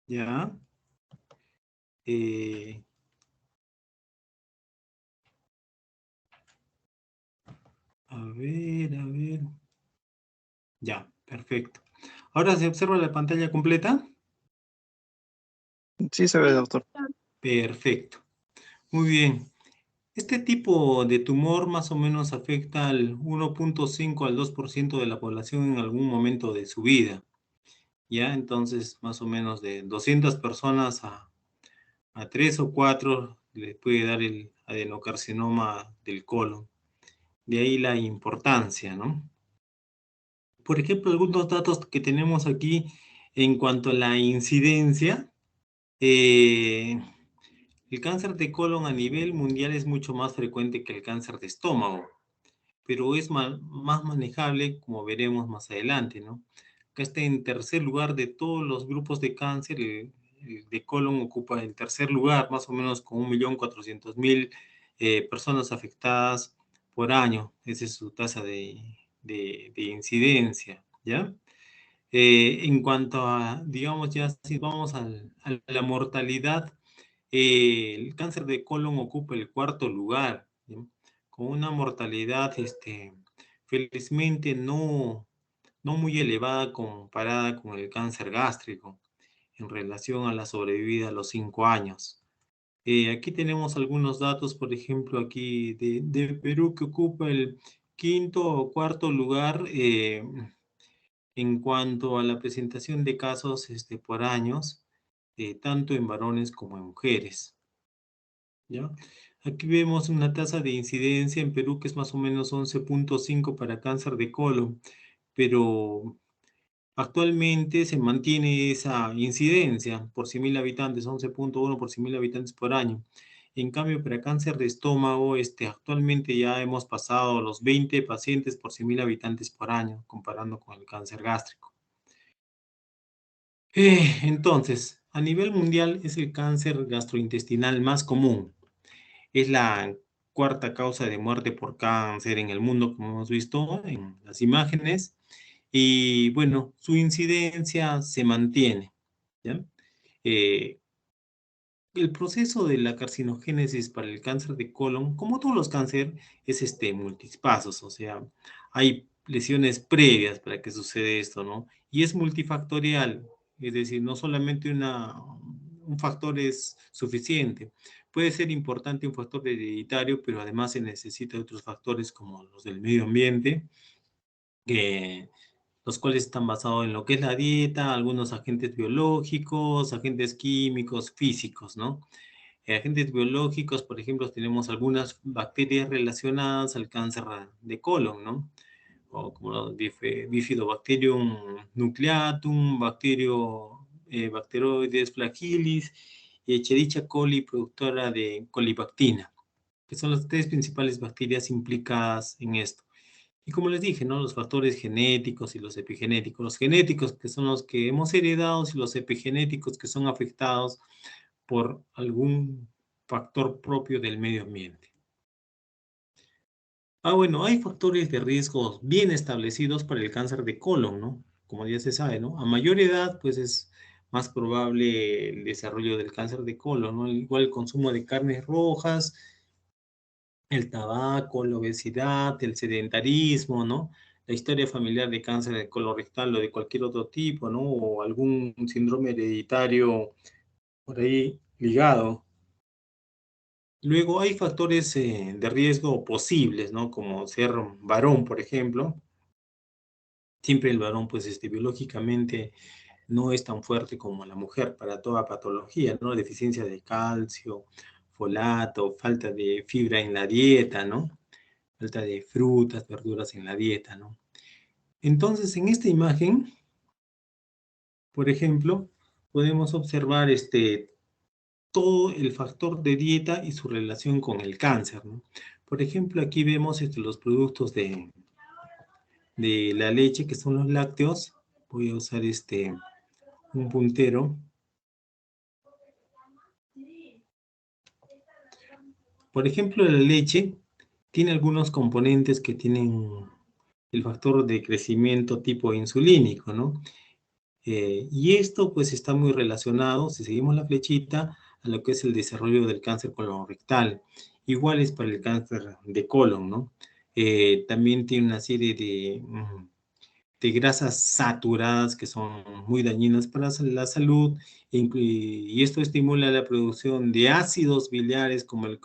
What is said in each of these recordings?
Ya. A ver. Ya, perfecto. Ahora se observa la pantalla completa. Sí se ve, doctor. Perfecto. Muy bien. Este tipo de tumor más o menos afecta al 1.5 al 2% de la población en algún momento de su vida. ¿Ya? Entonces, más o menos de 200 personas a 3 o 4 les puede dar el adenocarcinoma del colon. De ahí la importancia, ¿no? Por ejemplo, algunos datos que tenemos aquí en cuanto a la incidencia. El cáncer de colon a nivel mundial es mucho más frecuente que el cáncer de estómago, pero es más manejable, como veremos más adelante, ¿no? Acá está en tercer lugar de todos los grupos de cáncer, el de colon ocupa el tercer lugar, más o menos con 1.400.000 personas afectadas por año. Esa es su tasa de incidencia, ¿ya? En cuanto a, digamos, ya si vamos a la mortalidad, el cáncer de colon ocupa el cuarto lugar, ¿sí? Con una mortalidad, felizmente no muy elevada comparada con el cáncer gástrico en relación a la sobrevida a los 5 años. Aquí tenemos algunos datos, por ejemplo, aquí de Perú, que ocupa el quinto o cuarto lugar en cuanto a la presentación de casos por años, tanto en varones como en mujeres. ¿Ya? Aquí vemos una tasa de incidencia en Perú que es más o menos 11.5 para cáncer de colon, pero actualmente se mantiene esa incidencia por 100.000 habitantes, 11.1 por 100.000 habitantes por año. En cambio, para cáncer de estómago, actualmente ya hemos pasado los 20 pacientes por 100.000 habitantes por año, comparando con el cáncer gástrico. Entonces, a nivel mundial es el cáncer gastrointestinal más común. Es la cuarta causa de muerte por cáncer en el mundo, como hemos visto en las imágenes. Y bueno, su incidencia se mantiene, ¿ya? Eh, el proceso de la carcinogénesis para el cáncer de colon, como todos los cánceres, es multipasos, o sea, hay lesiones previas para que suceda esto, ¿no? Y es multifactorial, es decir, no solamente un factor es suficiente. Puede ser importante un factor hereditario, pero además se necesita otros factores como los del medio ambiente, los cuales están basados en lo que es la dieta, algunos agentes biológicos, agentes químicos, físicos, ¿no? Agentes biológicos, por ejemplo, tenemos algunas bacterias relacionadas al cáncer de colon, ¿no? O como los Bifidobacterium nucleatum, Bacteroides flagellis y Escherichia coli, productora de colibactina, que son las tres principales bacterias implicadas en esto. Y como les dije, ¿no? Los factores genéticos y los epigenéticos. Los genéticos, que son los que hemos heredado, y los epigenéticos, que son afectados por algún factor propio del medio ambiente. Bueno, hay factores de riesgo bien establecidos para el cáncer de colon, ¿no? Como ya se sabe, ¿no? A mayor edad, pues es más probable el desarrollo del cáncer de colon, ¿no? Igual el consumo de carnes rojas, el tabaco, la obesidad, el sedentarismo, ¿no? La historia familiar de cáncer de colorectal o de cualquier otro tipo, ¿no? O algún síndrome hereditario por ahí ligado. Luego hay factores de riesgo posibles, ¿no? Como ser varón, por ejemplo. Siempre el varón, pues, biológicamente no es tan fuerte como la mujer para toda patología, ¿no? Deficiencia de calcio, folato, falta de fibra en la dieta, ¿no? Falta de frutas, verduras en la dieta, ¿no? Entonces, en esta imagen, por ejemplo, podemos observar todo el factor de dieta y su relación con el cáncer, ¿no? Por ejemplo, aquí vemos los productos de la leche, que son los lácteos. Voy a usar un puntero. Por ejemplo, la leche tiene algunos componentes que tienen el factor de crecimiento tipo insulínico, ¿no? Y esto pues está muy relacionado, si seguimos la flechita, a lo que es el desarrollo del cáncer colorectal. Igual es para el cáncer de colon, ¿no? También tiene una serie de grasas saturadas que son muy dañinas para la salud y esto estimula la producción de ácidos biliares como el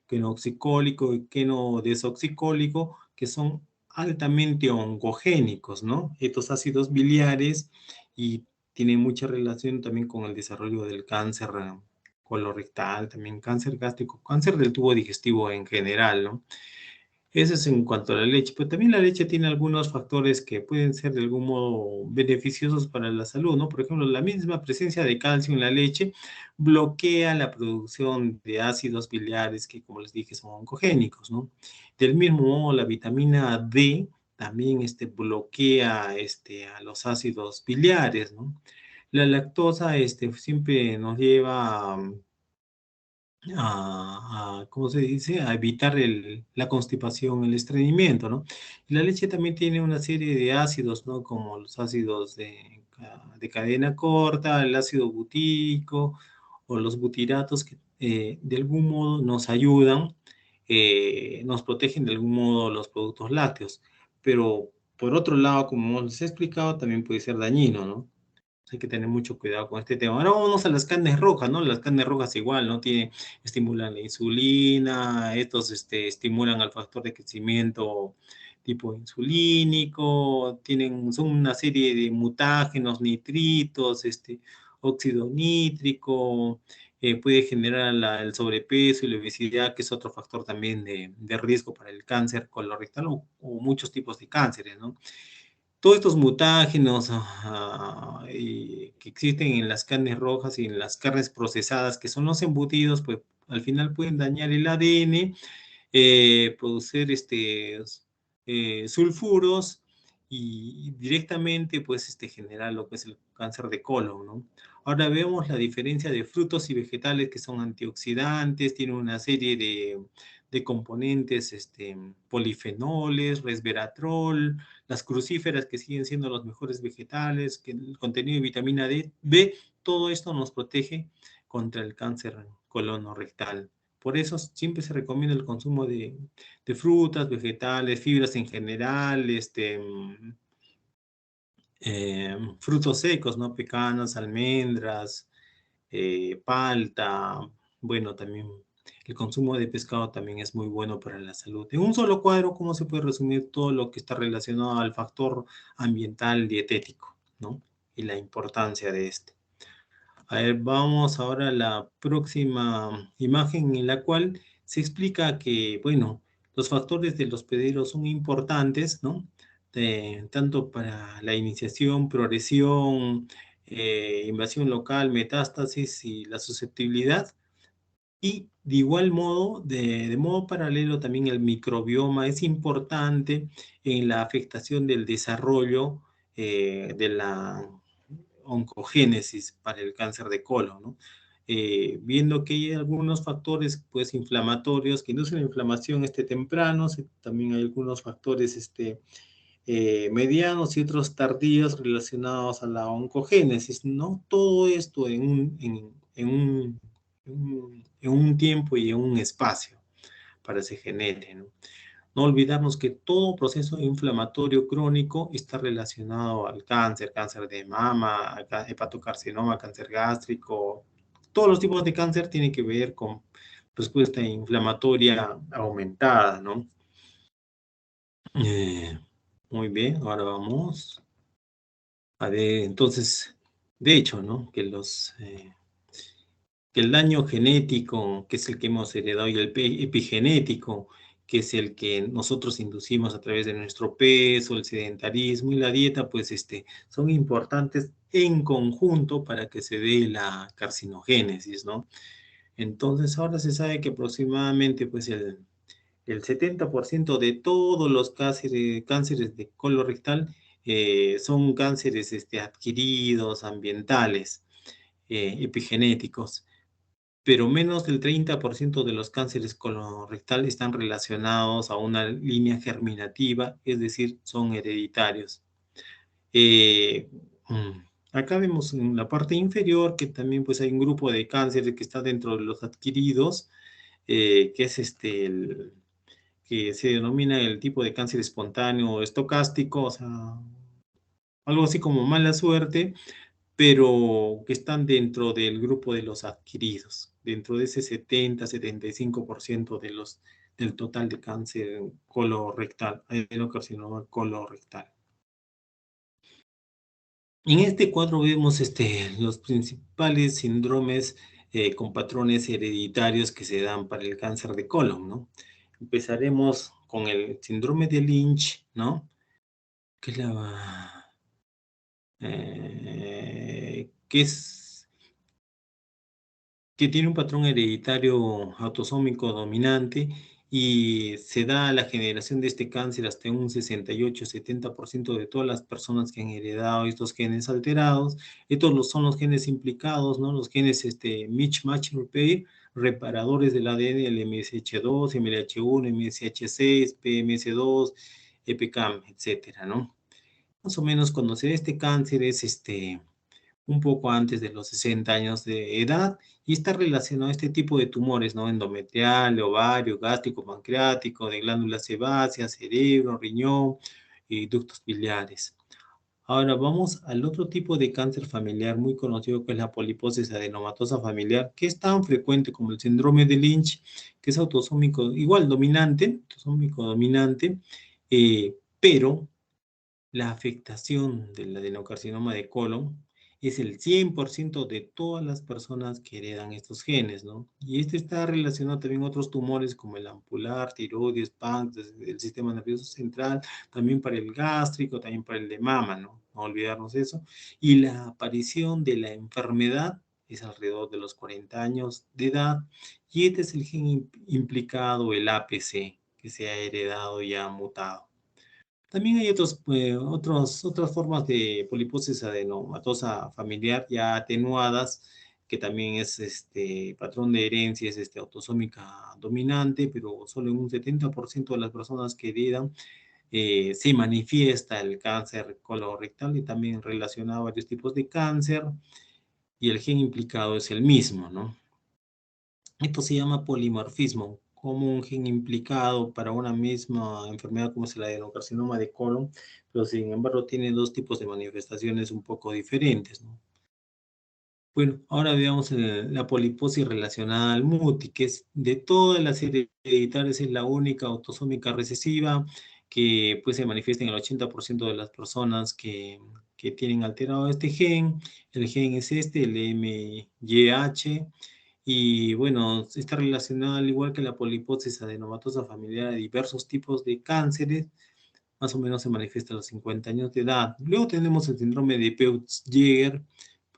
quenoxicólico y quenodesoxicólico que son altamente oncogénicos, ¿no? Estos ácidos biliares y tienen mucha relación también con el desarrollo del cáncer colorectal, también cáncer gástrico, cáncer del tubo digestivo en general, ¿no? Eso es en cuanto a la leche, pero también la leche tiene algunos factores que pueden ser de algún modo beneficiosos para la salud, ¿no? Por ejemplo, la misma presencia de calcio en la leche bloquea la producción de ácidos biliares que, como les dije, son oncogénicos, ¿no? Del mismo modo, la vitamina D también bloquea a los ácidos biliares, ¿no? La lactosa siempre nos lleva ¿cómo se dice? A evitar la constipación, el estreñimiento, ¿no? Y la leche también tiene una serie de ácidos, ¿no? Como los ácidos de cadena corta, el ácido butírico o los butiratos que de algún modo nos ayudan, nos protegen de algún modo los productos lácteos. Pero por otro lado, como les he explicado, también puede ser dañino, ¿no? Hay que tener mucho cuidado con este tema. Ahora vamos a las carnes rojas, ¿no? Las carnes rojas igual, ¿no? Estimulan la insulina, estos estimulan al factor de crecimiento tipo insulínico, son una serie de mutágenos, nitritos, óxido nítrico, puede generar el sobrepeso y la obesidad, que es otro factor también de riesgo para el cáncer colorectal o muchos tipos de cánceres, ¿no? Todos estos mutágenos que existen en las carnes rojas y en las carnes procesadas, que son los embutidos, pues al final pueden dañar el ADN, producir sulfuros y directamente pues generar lo que es el cáncer de colon, ¿no? Ahora vemos la diferencia de frutos y vegetales que son antioxidantes, tienen una serie de componentes, polifenoles, resveratrol, las crucíferas que siguen siendo los mejores vegetales, que el contenido de vitamina D, B, todo esto nos protege contra el cáncer colonorrectal. Por eso siempre se recomienda el consumo de frutas, vegetales, fibras en general, frutos secos, ¿no? Pecanas, almendras, palta, bueno, también el consumo de pescado también es muy bueno para la salud. En un solo cuadro, ¿cómo se puede resumir todo lo que está relacionado al factor ambiental dietético, ¿no? Y la importancia de este. A ver, vamos ahora a la próxima imagen en la cual se explica que, bueno, los factores del hospedero son importantes, ¿no? Tanto para la iniciación, progresión, invasión local, metástasis y la susceptibilidad. Y de igual modo, de modo paralelo, también el microbioma es importante en la afectación del desarrollo de la oncogénesis para el cáncer de colon, ¿no? Viendo que hay algunos factores pues inflamatorios que inducen la inflamación temprano, también hay algunos factores medianos y otros tardíos relacionados a la oncogénesis, ¿no? Todo esto en un tiempo y en un espacio para que se genere, ¿no? No olvidarnos que todo proceso inflamatorio crónico está relacionado al cáncer, cáncer de mama, hepatocarcinoma, cáncer gástrico. Todos los tipos de cáncer tienen que ver con respuesta inflamatoria aumentada, ¿no? Eh, Muy bien, ahora vamos a ver, entonces, de hecho, ¿no? Que el daño genético, que es el que hemos heredado, y el epigenético, que es el que nosotros inducimos a través de nuestro peso, el sedentarismo y la dieta, pues son importantes en conjunto para que se dé la carcinogénesis, ¿no? Entonces, ahora se sabe que aproximadamente, pues, el 70% de todos los cánceres de colorectal son cánceres adquiridos, ambientales, epigenéticos, pero menos del 30% de los cánceres colorectal están relacionados a una línea germinativa, es decir, son hereditarios. Eh, Acá vemos en la parte inferior que también pues hay un grupo de cánceres que está dentro de los adquiridos, que es que se denomina el tipo de cáncer espontáneo estocástico, o sea, algo así como mala suerte, pero que están dentro del grupo de los adquiridos, dentro de ese 70-75% del total de cáncer colorectal, adenocarcinoma colorectal. En este cuadro vemos los principales síndromes con patrones hereditarios que se dan para el cáncer de colon, ¿no? Empezaremos con el síndrome de Lynch, ¿no? Que es que es que tiene un patrón hereditario autosómico dominante y se da la generación de este cáncer hasta un 68-70% de todas las personas que han heredado estos genes alterados. Estos son los genes implicados, ¿no? Los genes mismatch repair, reparadores del ADN, el MSH2, MLH1, MSH6, PMS2, EPCAM, etcétera, ¿no? Más o menos cuando se da este cáncer es un poco antes de los 60 años de edad y está relacionado a este tipo de tumores, ¿no? Endometrial, ovario, gástrico, pancreático, de glándulas sebáceas, cerebro, riñón y ductos biliares. Ahora vamos al otro tipo de cáncer familiar muy conocido que es la poliposis adenomatosa familiar, que es tan frecuente como el síndrome de Lynch, que es autosómico, igual dominante, autosómico dominante, pero la afectación del adenocarcinoma de colon es el 100% de todas las personas que heredan estos genes, ¿no? Y este está relacionado también a otros tumores como el ampular, tiroides, páncreas, el sistema nervioso central, también para el gástrico, también para el de mama, ¿no? No olvidarnos eso. Y la aparición de la enfermedad es alrededor de los 40 años de edad y este es el gen implicado, el APC, que se ha heredado y ha mutado. También hay otras formas de poliposis adenomatosa familiar ya atenuadas, que también es patrón de herencia, es autosómica dominante, pero solo en un 70% de las personas que heredan se manifiesta el cáncer colorectal y también relacionado a varios tipos de cáncer, y el gen implicado es el mismo, ¿no? Esto se llama polimorfismo, como un gen implicado para una misma enfermedad como es el adenocarcinoma de colon, pero sin embargo tiene dos tipos de manifestaciones un poco diferentes, ¿no? Bueno, ahora veamos la poliposis relacionada al MUTI, que es de todas las hereditarias es la única autosómica recesiva que pues se manifiesta en el 80% de las personas que tienen alterado este gen. El gen es el MYH, y bueno, está relacionada al igual que la poliposis adenomatosa familiar a diversos tipos de cánceres, más o menos se manifiesta a los 50 años de edad. Luego tenemos el síndrome de Peutz-Jeghers,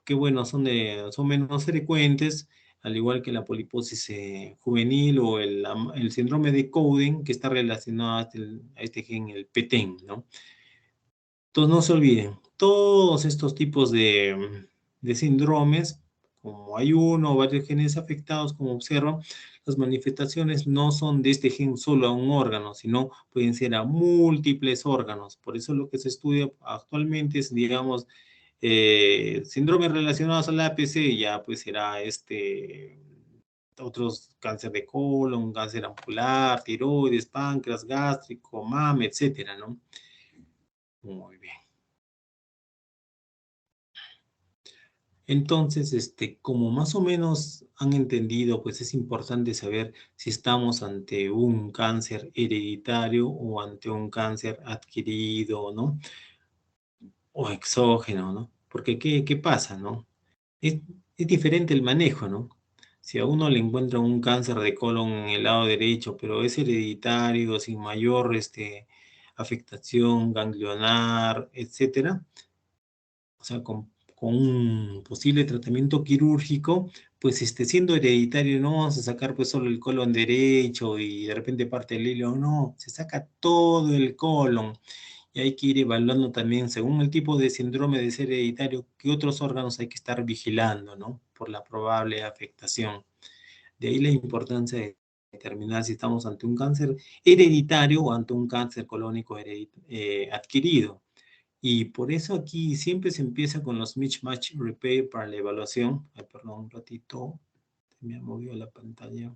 que bueno, son menos frecuentes, al igual que la poliposis juvenil o el síndrome de Cowden, que está relacionado a este gen, el PTEN, ¿no? Entonces no se olviden, todos estos tipos de síndromes, como hay uno o varios genes afectados, como observan, las manifestaciones no son de este gen solo a un órgano, sino pueden ser a múltiples órganos. Por eso lo que se estudia actualmente es, digamos, síndromes relacionados al APC, ya pues será otros cáncer de colon, cáncer ampular, tiroides, páncreas, gástrico, mama, etcétera, ¿no? Muy bien. Entonces, como más o menos han entendido, pues es importante saber si estamos ante un cáncer hereditario o ante un cáncer adquirido, ¿no? O exógeno, ¿no? Porque, ¿qué pasa, no? Es, es diferente el manejo, ¿no? Si a uno le encuentra un cáncer de colon en el lado derecho, pero es hereditario, sin mayor afectación ganglionar, etcétera, o sea, con un posible tratamiento quirúrgico, pues siendo hereditario no vamos a sacar pues solo el colon derecho y de repente parte del hilo, no, se saca todo el colon y hay que ir evaluando también según el tipo de síndrome de ser hereditario, qué otros órganos hay que estar vigilando, ¿no? Por la probable afectación. De ahí la importancia de determinar si estamos ante un cáncer hereditario o ante un cáncer colónico adquirido. Y por eso aquí siempre se empieza con los mismatch repair para la evaluación. Ay, perdón, un ratito, se me ha movido la pantalla.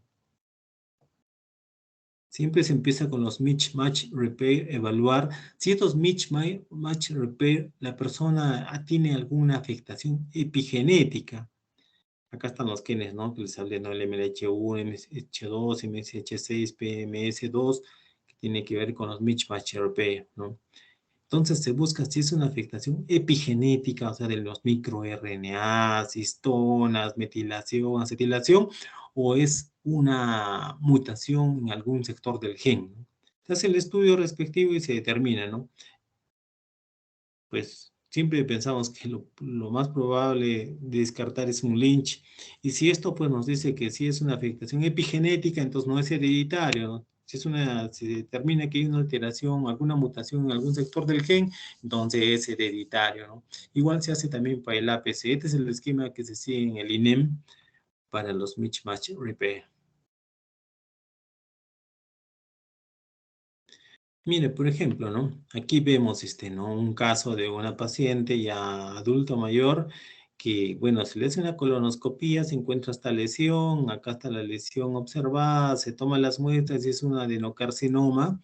Siempre se empieza con los mismatch repair, evaluar si estos mismatch repair la persona tiene alguna afectación epigenética. Acá están los genes, ¿no? Que les hablé, ¿no? El MLH1, MSH2, MSH6, PMS2, que tiene que ver con los mismatch repair, ¿no? Entonces se busca si es una afectación epigenética, o sea, de los microRNA, histonas, metilación, acetilación, o es una mutación en algún sector del gen, ¿no? Se hace el estudio respectivo y se determina, ¿no? Pues siempre pensamos que lo más probable de descartar es un Lynch. Y si esto pues nos dice que si es una afectación epigenética, entonces no es hereditario, ¿no? Si es si determina que hay una alteración, alguna mutación en algún sector del gen, entonces es hereditario, ¿no? Igual se hace también para el APC. Este es el esquema que se sigue en el INEM para los mismatch repair. Mire, por ejemplo, ¿no? Aquí vemos ¿no? Un caso de una paciente ya adulto mayor que, bueno, se le hace una colonoscopía, se encuentra esta lesión, acá está la lesión observada, se toman las muestras y es un adenocarcinoma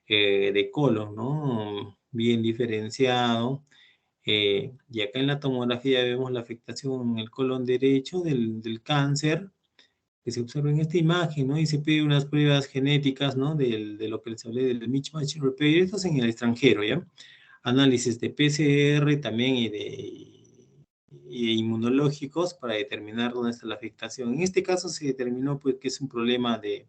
de colon, ¿no? Bien diferenciado. Y acá en la tomografía vemos la afectación en el colon derecho del cáncer que se observa en esta imagen, ¿no? Y se pide unas pruebas genéticas, ¿no? De lo que les hablé del mismatch repair, esto es en el extranjero, ¿ya? Análisis de PCR también y inmunológicos para determinar dónde está la afectación. En este caso se determinó, pues, que es un problema del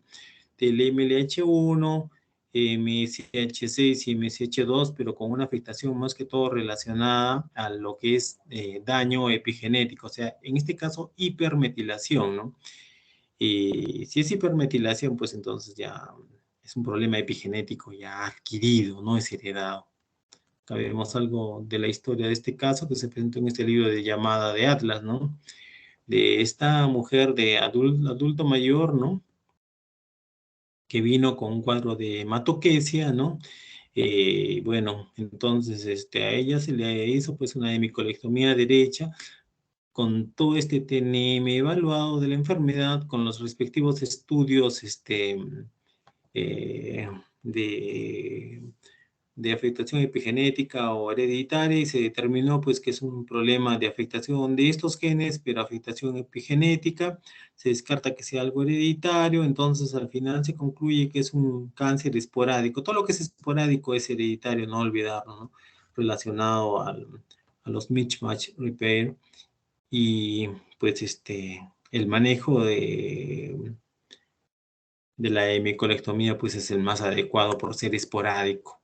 MLH1, MSH6 y MSH2, pero con una afectación más que todo relacionada a lo que es daño epigenético, o sea, en este caso hipermetilación, ¿no? Y si es hipermetilación, pues entonces ya es un problema epigenético ya adquirido, no es heredado. Acá vemos algo de la historia de este caso que se presentó en este libro de llamada de Atlas, ¿no? De esta mujer de adulto mayor, ¿no? Que vino con un cuadro de hematoquesia, ¿no? Bueno, entonces a ella se le hizo pues una hemicolectomía derecha con todo este TNM evaluado de la enfermedad, con los respectivos estudios eh, de, de afectación epigenética o hereditaria, y se determinó pues que es un problema de afectación de estos genes, pero afectación epigenética. Se descarta que sea algo hereditario, entonces al final se concluye que es un cáncer esporádico. Todo lo que es esporádico es hereditario, no olvidarlo, ¿no? Relacionado a los mismatch repair. Y pues el manejo de la hemicolectomía pues es el más adecuado por ser esporádico.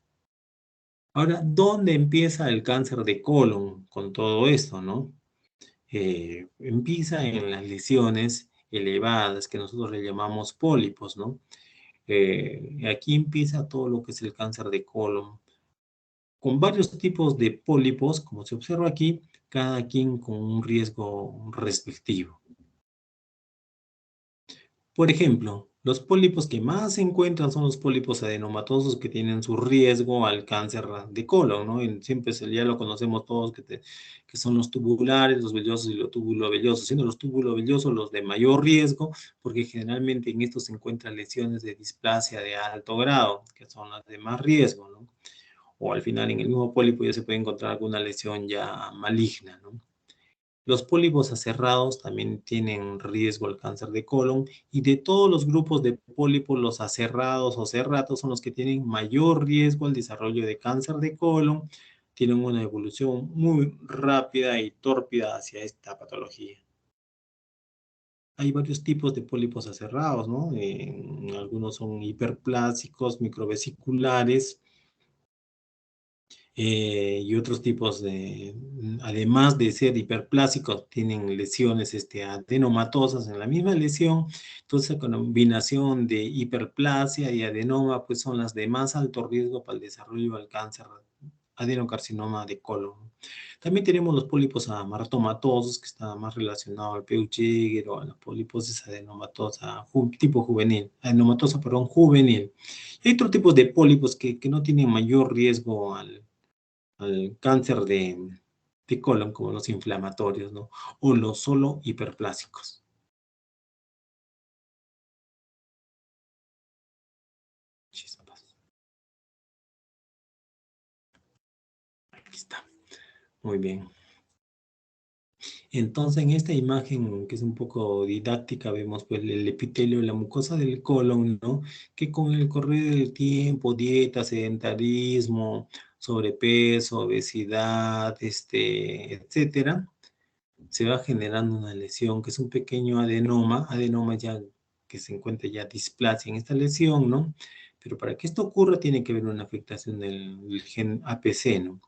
Ahora, ¿dónde empieza el cáncer de colon con todo esto, no? Empieza en las lesiones elevadas que nosotros le llamamos pólipos, ¿no? Aquí empieza todo lo que es el cáncer de colon, con varios tipos de pólipos, como se observa aquí, cada quien con un riesgo respectivo. Por ejemplo, los pólipos que más se encuentran son los pólipos adenomatosos que tienen su riesgo al cáncer de colon, ¿no? Y siempre ya lo conocemos todos, que son los tubulares, los vellosos y los tubulovellosos, siendo los tubulovellosos los de mayor riesgo, porque generalmente en estos se encuentran lesiones de displasia de alto grado, que son las de más riesgo, ¿no? O al final en el mismo pólipo ya se puede encontrar alguna lesión ya maligna, ¿no? Los pólipos aserrados también tienen riesgo al cáncer de colon, y de todos los grupos de pólipos, los aserrados o cerratos son los que tienen mayor riesgo al desarrollo de cáncer de colon, tienen una evolución muy rápida y tórpida hacia esta patología. Hay varios tipos de pólipos aserrados, ¿no? Algunos son hiperplásicos, microvesiculares, y otros tipos además de ser hiperplásicos, tienen lesiones adenomatosas en la misma lesión. Entonces, la combinación de hiperplasia y adenoma, pues son las de más alto riesgo para el desarrollo del cáncer adenocarcinoma de colon. También tenemos los pólipos amartomatosos, que están más relacionados al Peutz-Jeghers o a la poliposis adenomatosa tipo juvenil, adenomatosa, perdón, juvenil. Hay otro tipo de pólipos que no tienen mayor riesgo al cáncer de colon, como los inflamatorios, ¿no? O los solo hiperplásicos. Chispas. Aquí está. Muy bien. Entonces, en esta imagen, que es un poco didáctica, vemos pues el epitelio, la mucosa del colon, ¿no? Que con el correr del tiempo, dieta, sedentarismo, sobrepeso, obesidad, etcétera, se va generando una lesión que es un pequeño adenoma ya que se encuentra ya displasia en esta lesión, ¿no? Pero para que esto ocurra tiene que haber una afectación del gen APC, ¿no?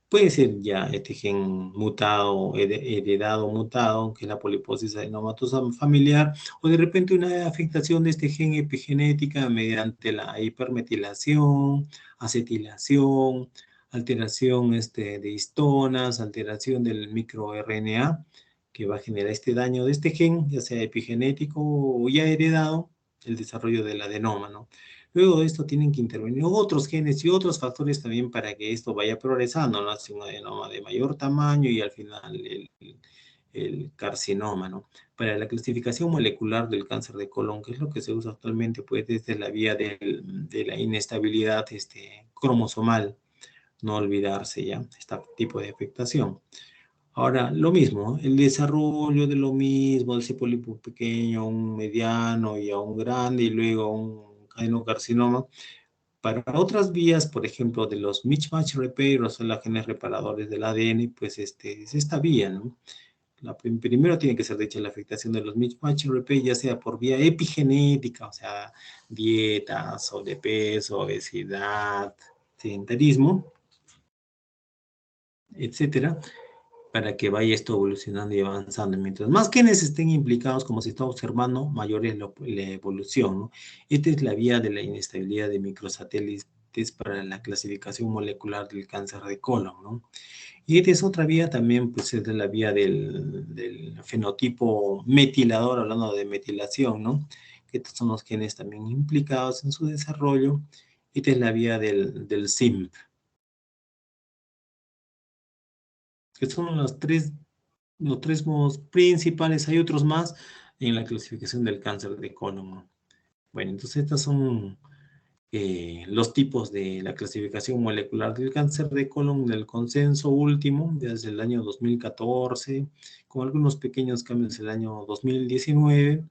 Puede ser ya este gen mutado, heredado mutado, que es la poliposis adenomatosa familiar, o de repente una afectación de este gen epigenética mediante la hipermetilación, acetilación, alteración de histonas, alteración del microRNA, que va a generar este daño de este gen, ya sea epigenético o ya heredado, el desarrollo del adenoma, ¿no? Luego de esto tienen que intervenir otros genes y otros factores también para que esto vaya progresando, ¿no? Hacia un adenoma de mayor tamaño y al final el carcinoma, ¿no? Para la clasificación molecular del cáncer de colon, que es lo que se usa actualmente, pues desde la vía de la inestabilidad cromosomal, no olvidarse ya, este tipo de afectación. Ahora, lo mismo, el desarrollo de lo mismo, de ese pólipo pequeño, a un mediano y a un grande y luego a un adenocarcinoma. Para otras vías, por ejemplo, de los mismatch repair, o sea, los genes reparadores del ADN, pues es esta vía, ¿no? Primero tiene que ser dicha la afectación de los mismatch repair, ya sea por vía epigenética, o sea, dieta, sobrepeso, obesidad, sedentarismo, etcétera, para que vaya esto evolucionando y avanzando. Mientras más genes estén implicados, como se está observando, mayor es la evolución, ¿no? Esta es la vía de la inestabilidad de microsatélites para la clasificación molecular del cáncer de colon, ¿no? Y esta es otra vía también, pues es de la vía del fenotipo metilador, hablando de metilación, ¿no? Que estos son los genes también implicados en su desarrollo. Esta es la vía del SIMP, que son los tres modos principales. Hay otros más en la clasificación del cáncer de colon, ¿no? Bueno, entonces estos son los tipos de la clasificación molecular del cáncer de colon del consenso último desde el año 2014, con algunos pequeños cambios el año 2019.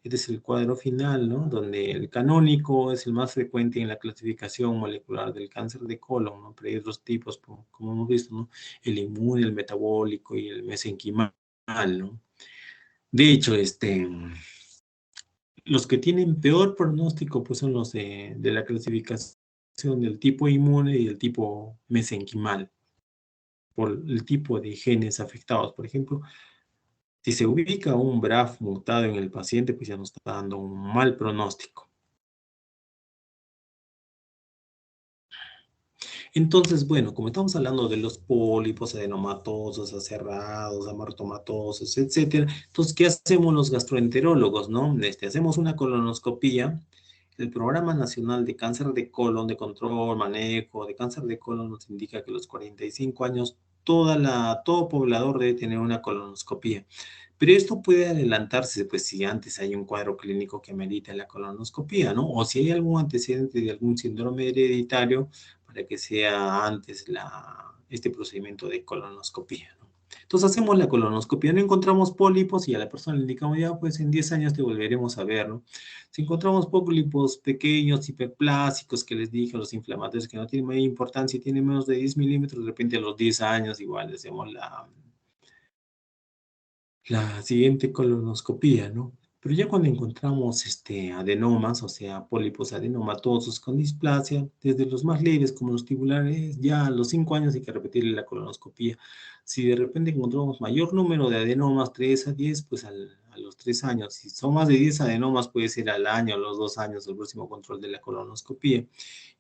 Este es el cuadro final, ¿no? Donde el canónico es el más frecuente en la clasificación molecular del cáncer de colon, ¿no? Pero hay otros tipos, como hemos visto, ¿no? El inmune, el metabólico y el mesenquimal, ¿no? De hecho, los que tienen peor pronóstico, pues son los de la clasificación del tipo inmune y el tipo mesenquimal, por el tipo de genes afectados. Por ejemplo, si se ubica un BRAF mutado en el paciente, pues ya nos está dando un mal pronóstico. Entonces, bueno, como estamos hablando de los pólipos adenomatosos, aserrados, amartomatosos, etcétera, entonces, ¿qué hacemos los gastroenterólogos, no? Hacemos una colonoscopía. El Programa Nacional de Cáncer de Colon, de Control, Manejo de Cáncer de Colon nos indica que a los 45 años todo poblador debe tener una colonoscopía. Pero esto puede adelantarse, pues, si antes hay un cuadro clínico que merita la colonoscopía, ¿no? O si hay algún antecedente de algún síndrome hereditario para que sea antes este procedimiento de colonoscopía, ¿no? Entonces hacemos la colonoscopía, no encontramos pólipos y a la persona le indicamos, ya, pues en 10 años te volveremos a ver, ¿no? Si encontramos pólipos pequeños, hiperplásicos, que les dije, los inflamatorios que no tienen mayor importancia y tienen menos de 10 milímetros, de repente a los 10 años igual hacemos la siguiente colonoscopía, ¿no? Pero ya cuando encontramos adenomas, o sea, pólipos adenomatosos con displasia, desde los más leves como los tubulares, ya a los 5 años hay que repetirle la colonoscopía. Si de repente encontramos mayor número de adenomas, 3 a 10, pues a los 3 años. Si son más de 10 adenomas, puede ser al año, a los 2 años, el próximo control de la colonoscopía.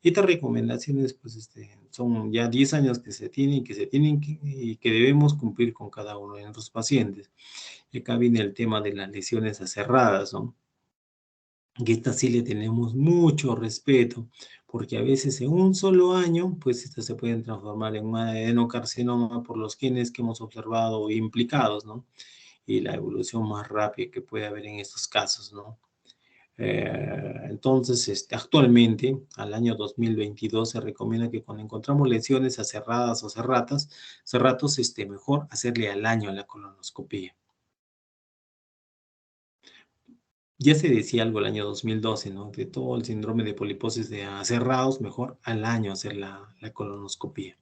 Y estas recomendaciones, pues, son ya 10 años que se tienen, y que debemos cumplir con cada uno de nuestros pacientes. Y acá viene el tema de las lesiones aserradas, ¿no? Que esta sí le tenemos mucho respeto, porque a veces en un solo año, pues estas se pueden transformar en un adenocarcinoma por los genes que hemos observado implicados, ¿no? Y la evolución más rápida que puede haber en estos casos, ¿no? Entonces, actualmente, al año 2022, se recomienda que cuando encontramos lesiones aserradas o cerratos, mejor hacerle al año la colonoscopia. Ya se decía algo el año 2012, ¿no? De todo el síndrome de poliposis de aserrados, mejor al año hacer la colonoscopia,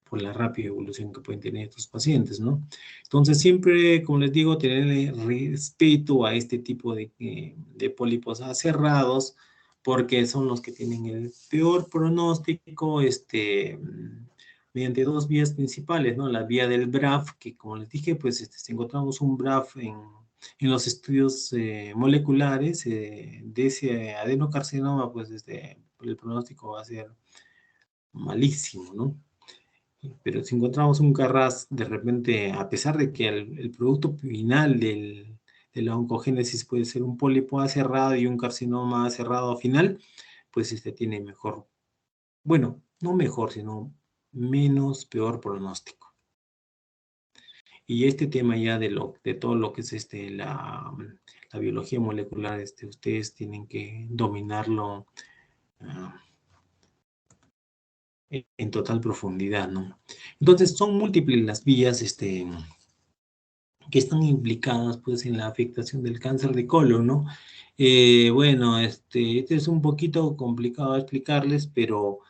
por la rápida evolución que pueden tener estos pacientes, ¿no? Entonces, siempre, como les digo, tenerle respeto a este tipo de pólipos aserrados, porque son los que tienen el peor pronóstico, mediante dos vías principales, ¿no? La vía del BRAF, que como les dije, pues si encontramos un BRAF en los estudios moleculares de ese adenocarcinoma, pues el pronóstico va a ser malísimo, ¿no? Pero si encontramos un Carras, de repente, a pesar de que el producto final de la oncogénesis puede ser un pólipo aserrado y un carcinoma aserrado final, pues tiene mejor, bueno, no mejor, sino menos peor pronóstico. Y este tema ya de todo lo que es la biología molecular, ustedes tienen que dominarlo en total profundidad, ¿no? Entonces, son múltiples las vías, que están implicadas pues en la afectación del cáncer de colon, ¿no? Bueno, este es un poquito complicado de explicarles, pero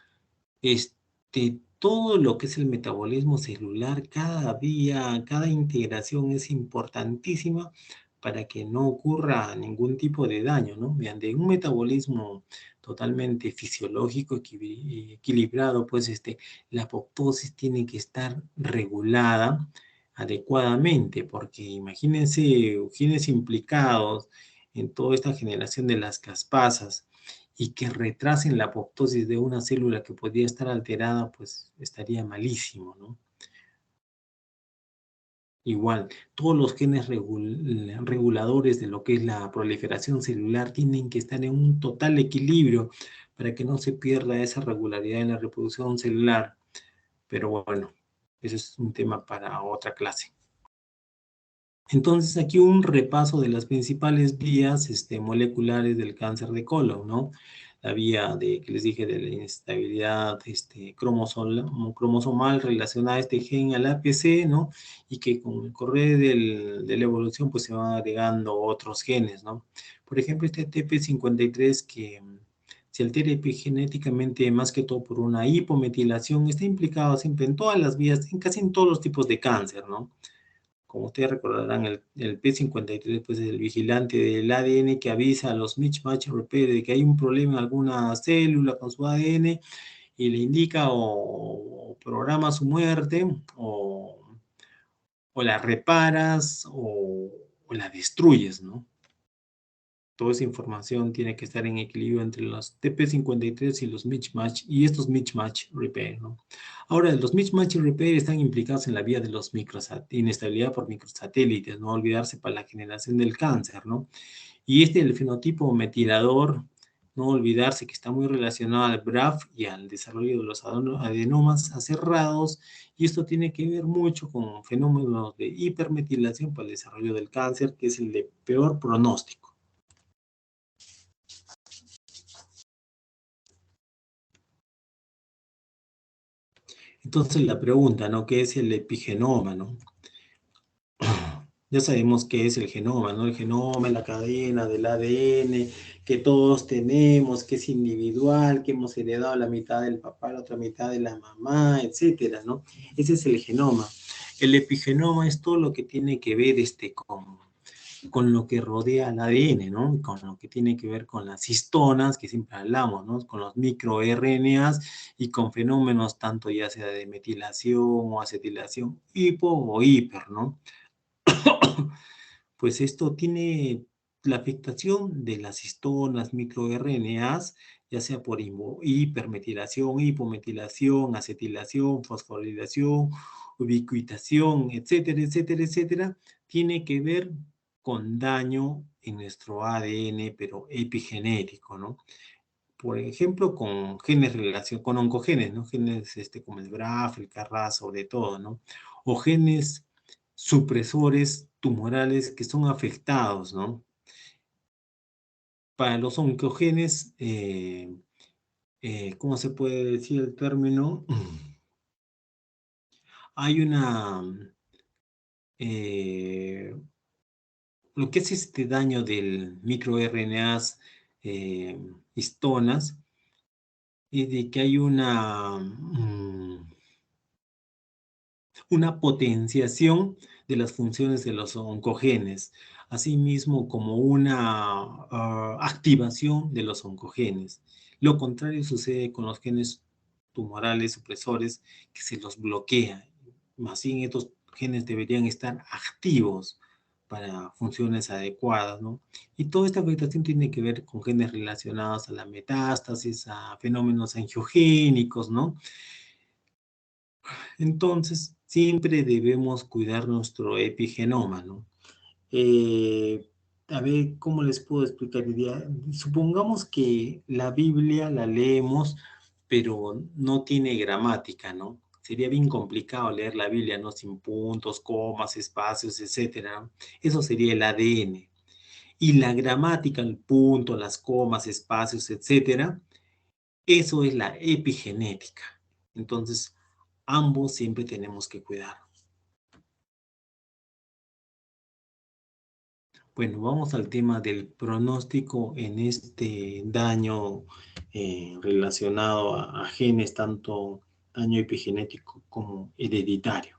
todo lo que es el metabolismo celular, cada vía, cada integración es importantísima para que no ocurra ningún tipo de daño, ¿no? Mediante un metabolismo totalmente fisiológico, equilibrado, pues la apoptosis tiene que estar regulada adecuadamente, porque imagínense genes implicados en toda esta generación de las caspasas y que retrasen la apoptosis de una célula que podría estar alterada, pues estaría malísimo, ¿no? Igual, todos los genes reguladores de lo que es la proliferación celular tienen que estar en un total equilibrio para que no se pierda esa regularidad en la reproducción celular. Pero bueno, ese es un tema para otra clase. Entonces, aquí un repaso de las principales vías moleculares del cáncer de colon, ¿no? La vía que les dije de la inestabilidad cromosomal relacionada a este gen al APC, ¿no? Y que con el correr de la evolución, pues se van agregando otros genes, ¿no? Por ejemplo, este TP53 que se altera epigenéticamente más que todo por una hipometilación, está implicado siempre en todas las vías, casi en todos los tipos de cáncer, ¿no? Como ustedes recordarán, el P53 pues, es el vigilante del ADN que avisa a los mismatch repair de que hay un problema en alguna célula con su ADN y le indica o programa su muerte o la reparas o la destruyes, ¿no? Toda esa información tiene que estar en equilibrio entre los TP53 y los mismatch y estos mismatch repair, ¿no? Ahora, los mismatch repair están implicados en la vía de los inestabilidad por microsatélites, no olvidarse para la generación del cáncer, ¿no? Y el fenotipo metilador, no olvidarse que está muy relacionado al BRAF y al desarrollo de los adenomas aserrados, y esto tiene que ver mucho con fenómenos de hipermetilación para el desarrollo del cáncer, que es el de peor pronóstico. Entonces la pregunta, ¿no? ¿Qué es el epigenoma, no? Ya sabemos qué es el genoma, ¿no? El genoma es la cadena del ADN que todos tenemos, que es individual, que hemos heredado la mitad del papá, la otra mitad de la mamá, etcétera, ¿no? Ese es el genoma. El epigenoma es todo lo que tiene que ver con lo que rodea al ADN, ¿no? Con lo que tiene que ver con las histonas, que siempre hablamos, ¿no? Con los microRNAs y con fenómenos tanto ya sea de metilación o acetilación, hipo o hiper, ¿no? Pues esto tiene la afectación de las histonas, microRNAs, ya sea por hipermetilación, hipometilación, acetilación, fosforilación, ubiquitación, etcétera, etcétera, etcétera, tiene que ver con daño en nuestro ADN, pero epigenético, ¿no? por ejemplo, con genes con oncogenes, ¿no? Genes como el BRAF, el KRAS, sobre todo, ¿no? O genes supresores tumorales que son afectados, ¿no? Para los oncogenes, ¿cómo se puede decir el término? Hay eh, lo que es este daño del microRNAs histonas, es de que hay una potenciación de las funciones de los oncogenes, asimismo como una activación de los oncogenes. Lo contrario sucede con los genes tumorales supresores, que se los bloquea. Más bien estos genes deberían estar activos para funciones adecuadas, ¿no? Y toda esta afectación tiene que ver con genes relacionados a la metástasis, a fenómenos angiogénicos, ¿no? Entonces, siempre debemos cuidar nuestro epigenoma, ¿no? A ver, ¿cómo les puedo explicar? Supongamos que la Biblia la leemos, pero no tiene gramática, ¿no? Sería bien complicado leer la Biblia, ¿no? Sin puntos, comas, espacios, etcétera, ¿no? Eso sería el ADN. Y la gramática, el punto, las comas, espacios, etcétera, eso es la epigenética. Entonces, ambos siempre tenemos que cuidar. Bueno, vamos al tema del pronóstico en este daño relacionado a genes, tanto daño epigenético como hereditario.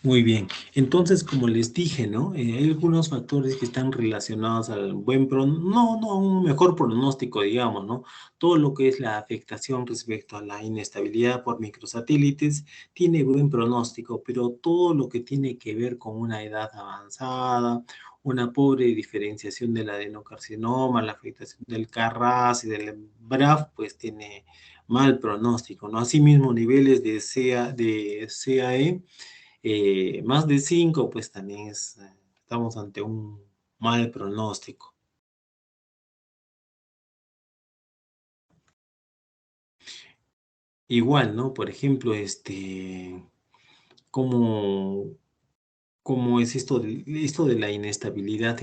Muy bien. Entonces, como les dije, ¿no? Hay algunos factores que están relacionados al no, a un mejor pronóstico, digamos, ¿no? Todo lo que es la afectación respecto a la inestabilidad por microsatélites tiene buen pronóstico, pero todo lo que tiene que ver con una edad avanzada, una pobre diferenciación del adenocarcinoma, la afectación del KRAS y del BRAF, pues tiene mal pronóstico, ¿no? Asimismo, niveles de CAE más de 5, pues también estamos ante un mal pronóstico. Igual, ¿no? Por ejemplo, ¿cómo, cómo es esto de la inestabilidad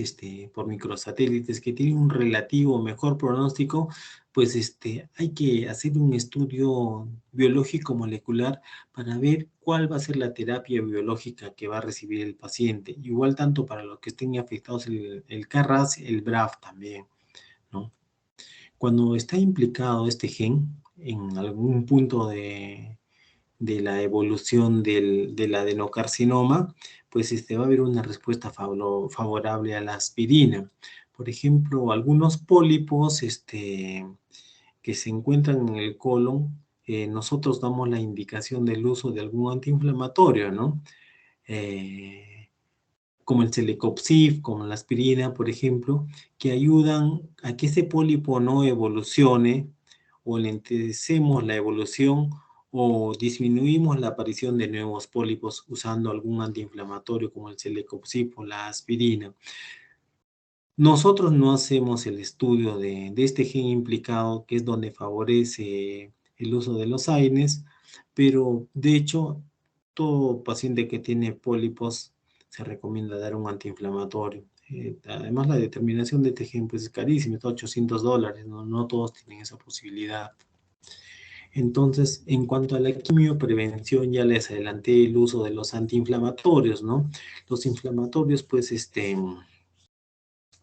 por microsatélites que tiene un relativo mejor pronóstico? Pues hay que hacer un estudio biológico molecular para ver cuál va a ser la terapia biológica que va a recibir el paciente. Igual tanto para los que estén afectados el KRAS, el BRAF también, ¿no? Cuando está implicado este gen en algún punto de la evolución del adenocarcinoma, pues va a haber una respuesta favorable a la aspirina. Por ejemplo, algunos pólipos que se encuentran en el colon, nosotros damos la indicación del uso de algún antiinflamatorio, ¿no? Como el celecoxib, como la aspirina, por ejemplo, que ayudan a que ese pólipo no evolucione o lentecemos la evolución o disminuimos la aparición de nuevos pólipos usando algún antiinflamatorio como el celecoxib o la aspirina. Nosotros no hacemos el estudio de este gen implicado, que es donde favorece el uso de los AINES, pero de hecho, todo paciente que tiene pólipos se recomienda dar un antiinflamatorio. Además, la determinación de este gen pues, es carísima, está $800, ¿no? No todos tienen esa posibilidad. Entonces, en cuanto a la quimioprevención, ya les adelanté el uso de los antiinflamatorios, ¿no? Los inflamatorios, pues,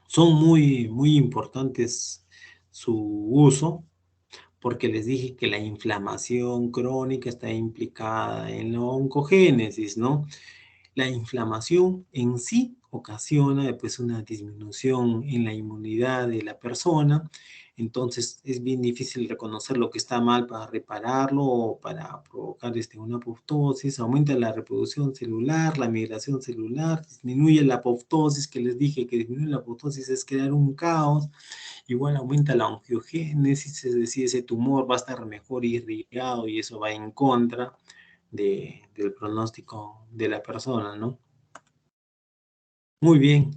son muy importantes su uso, porque les dije que la inflamación crónica está implicada en la oncogénesis, ¿no? La inflamación en sí ocasiona pues una disminución en la inmunidad de la persona, Entonces es bien difícil reconocer lo que está mal para repararlo o para provocar una apoptosis. Aumenta la reproducción celular, la migración celular, disminuye la apoptosis, que les dije que disminuye la apoptosis es crear un caos. Igual aumenta la angiogénesis, es decir, ese tumor va a estar mejor irrigado y eso va en contra del pronóstico de la persona, ¿no? Muy bien,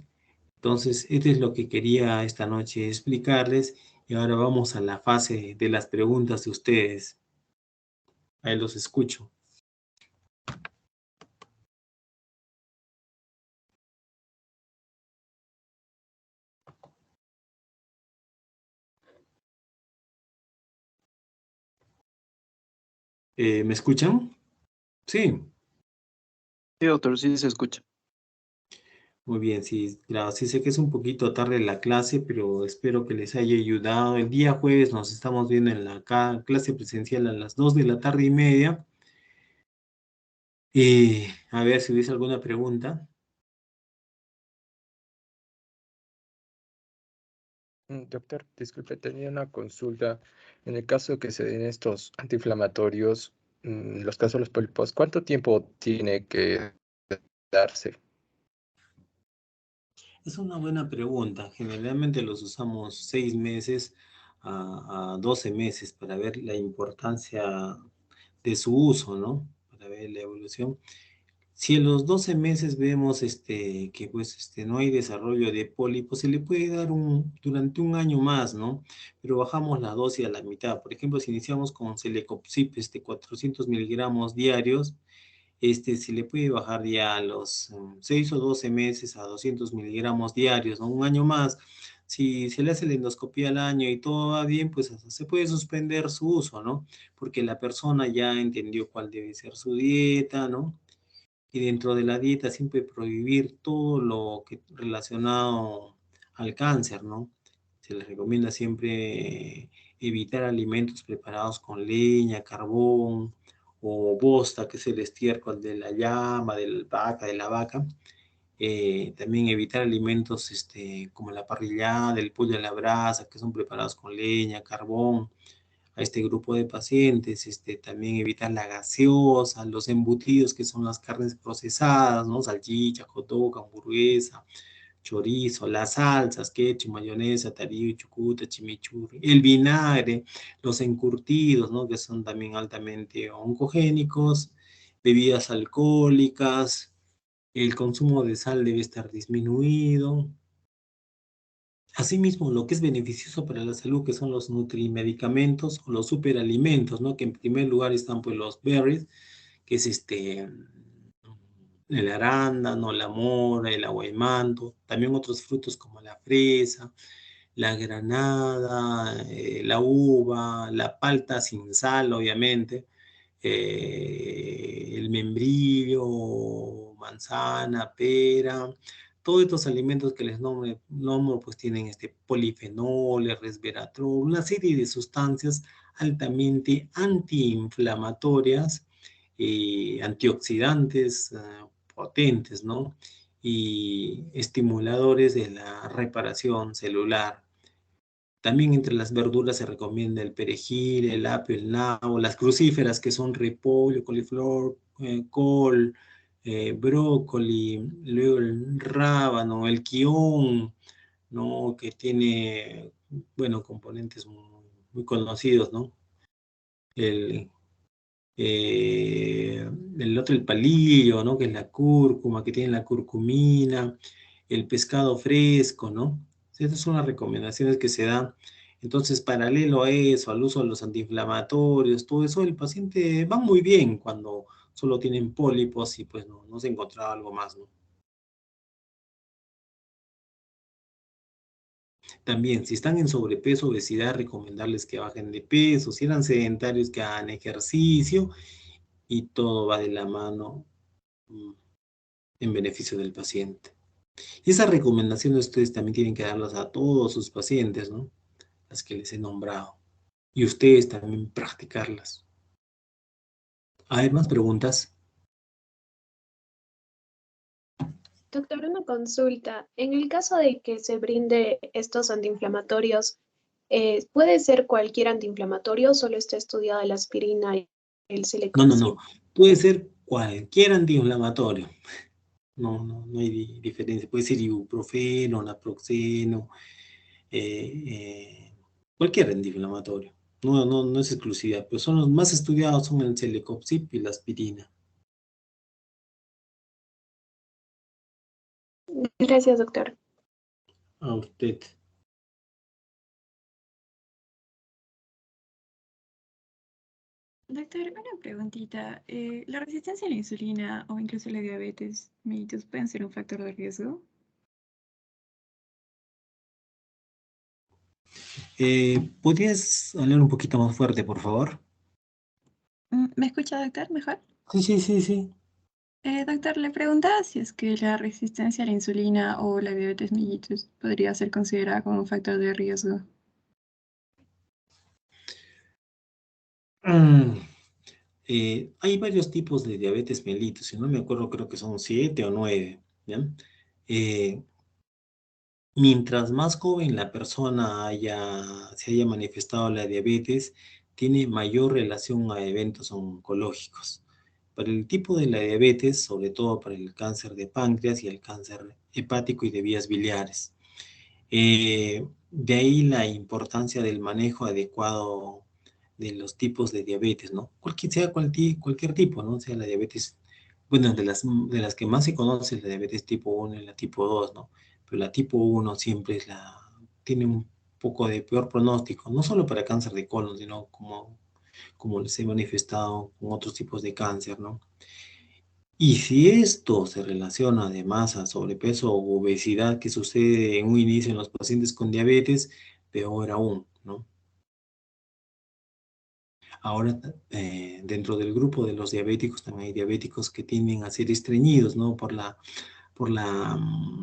entonces esto es lo que quería esta noche explicarles y ahora vamos a la fase de las preguntas de ustedes. Ahí los escucho. ¿Me escuchan? Sí. Sí, doctor, sí se escucha. Muy bien, sí, claro, sí sé que es un poquito tarde la clase, pero espero que les haya ayudado. El día jueves nos estamos viendo en la clase presencial a las 2:30 PM. A ver si hubiese alguna pregunta. Doctor, disculpe, tenía una consulta. En el caso de que se den estos antiinflamatorios, los casos de los pólipos, ¿cuánto tiempo tiene que darse? Es una buena pregunta. Generalmente los usamos 6 meses a 12 meses para ver la importancia de su uso, ¿no? Para ver la evolución. Si en los 12 meses vemos que pues, no hay desarrollo de pólipos, se le puede dar durante un año más, ¿no? Pero bajamos la dosis a la mitad. Por ejemplo, si iniciamos con Celecoxib, 400 miligramos diarios, se le puede bajar ya a los 6 o 12 meses a 200 miligramos diarios, ¿no? Un año más. Si se le hace la endoscopía al año y todo va bien, pues hasta se puede suspender su uso, ¿no? Porque la persona ya entendió cuál debe ser su dieta, ¿no? Y dentro de la dieta siempre prohibir todo lo que relacionado al cáncer, ¿no? Se les recomienda siempre evitar alimentos preparados con leña, carbón o bosta, que es el estiércol de la llama, de la vaca. También evitar alimentos como la parrillada, el pollo a la brasa, que son preparados con leña, carbón, a este grupo de pacientes, también evitar la gaseosa, los embutidos que son las carnes procesadas, ¿no? Salchicha, hot dog, hamburguesa, chorizo, las salsas, ketchup, mayonesa, tarillo, chucuta, chimichurri, el vinagre, los encurtidos, ¿no? Que son también altamente oncogénicos, bebidas alcohólicas, el consumo de sal debe estar disminuido. Asimismo, lo que es beneficioso para la salud, que son los nutrimedicamentos o los superalimentos, ¿no? Que en primer lugar están pues los berries, que es el arándano, la mora, el aguaymanto, también otros frutos como la fresa, la granada, la uva, la palta sin sal, obviamente, el membrillo, manzana, pera, todos estos alimentos que les nombro pues tienen polifenoles, resveratrol, una serie de sustancias altamente antiinflamatorias, antioxidantes potentes, ¿no? Y estimuladores de la reparación celular. También entre las verduras se recomienda el perejil, el apio, el nabo, las crucíferas que son repollo, coliflor, col, brócoli, luego el rábano, el quión, ¿no? Que tiene, bueno, componentes muy conocidos, ¿no? El, eh, el otro, el palillo, ¿no? Que es la cúrcuma, que tiene la curcumina, el pescado fresco, ¿no? Estas son las recomendaciones que se dan. Entonces, paralelo a eso, al uso de los antiinflamatorios, todo eso, el paciente va muy bien cuando solo tienen pólipos y pues no se encontraba algo más, ¿no? También, si están en sobrepeso, obesidad, recomendarles que bajen de peso, si eran sedentarios, que hagan ejercicio y todo va de la mano mm, en beneficio del paciente. Y esas recomendaciones ustedes también tienen que darlas a todos sus pacientes, ¿no? Las que les he nombrado. Y ustedes también practicarlas. ¿Hay más preguntas? Doctor, una consulta. En el caso de que se brinde estos antiinflamatorios, ¿Puede ser cualquier antiinflamatorio o solo está estudiada la aspirina y el No. celecoxib? Puede ser cualquier antiinflamatorio. No hay diferencia. Puede ser ibuprofeno, naproxeno, eh, eh, cualquier antiinflamatorio. No es exclusividad, pero son los más estudiados son el celecoxib y la aspirina. Gracias, doctor. A usted. Doctor, una preguntita. ¿La resistencia a la insulina o incluso la diabetes mellitus pueden ser un factor de riesgo? ¿Podrías hablar un poquito más fuerte, por favor? ¿Me escucha, doctor, mejor? Sí. Doctor, le preguntaba si es que la resistencia a la insulina o la diabetes mellitus podría ser considerada como un factor de riesgo. Mm, hay varios tipos de diabetes mellitus, si no me acuerdo, creo que son 7 o 9, ¿ya? Eh, Mientras más joven la persona se haya manifestado la diabetes, tiene mayor relación a eventos oncológicos. Para el tipo de la diabetes, sobre todo para el cáncer de páncreas y el cáncer hepático y de vías biliares. De ahí la importancia del manejo adecuado de los tipos de diabetes, ¿no? Cualquier tipo, ¿no? Sea la diabetes, bueno, de las que más se conoce es la diabetes tipo 1 y la tipo 2, ¿no? Pero la tipo 1 siempre tiene un poco de peor pronóstico, no solo para cáncer de colon, sino como les he manifestado con otros tipos de cáncer, ¿no? Y si esto se relaciona además a sobrepeso o obesidad que sucede en un inicio en los pacientes con diabetes, peor aún, ¿no? Ahora, dentro del grupo de los diabéticos también hay diabéticos que tienden a ser estreñidos, ¿no? Por la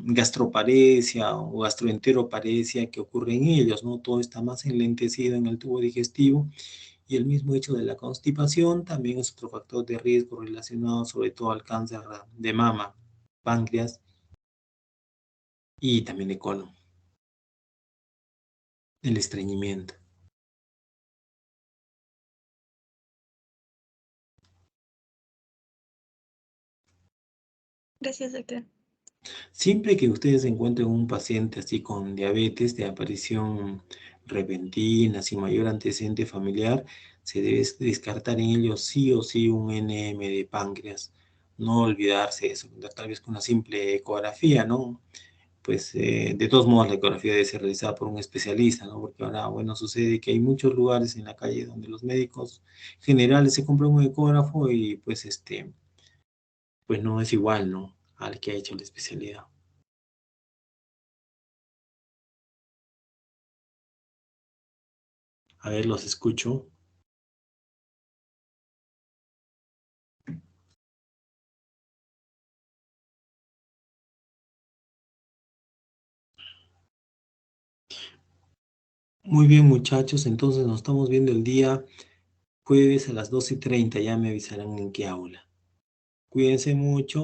gastroparesia o gastroenteroparesia que ocurre en ellos, ¿no? Todo está más enlentecido en el tubo digestivo y el mismo hecho de la constipación también es otro factor de riesgo relacionado sobre todo al cáncer de mama, páncreas y también de colon, el estreñimiento. Gracias, doctor. Siempre que ustedes encuentren un paciente así con diabetes de aparición repentina, sin mayor antecedente familiar, se debe descartar en ellos sí o sí un NM de páncreas. No olvidarse de eso, tal vez con una simple ecografía, ¿no? Pues de todos modos la ecografía debe ser realizada por un especialista, ¿no? Porque ahora, bueno, sucede que hay muchos lugares en la calle donde los médicos generales se compran un ecógrafo y pues no es igual, ¿no? Al que ha hecho la especialidad. A ver, los escucho. Muy bien, muchachos, entonces nos estamos viendo el día jueves a las 12:30. Ya me avisarán en qué aula. Cuídense mucho.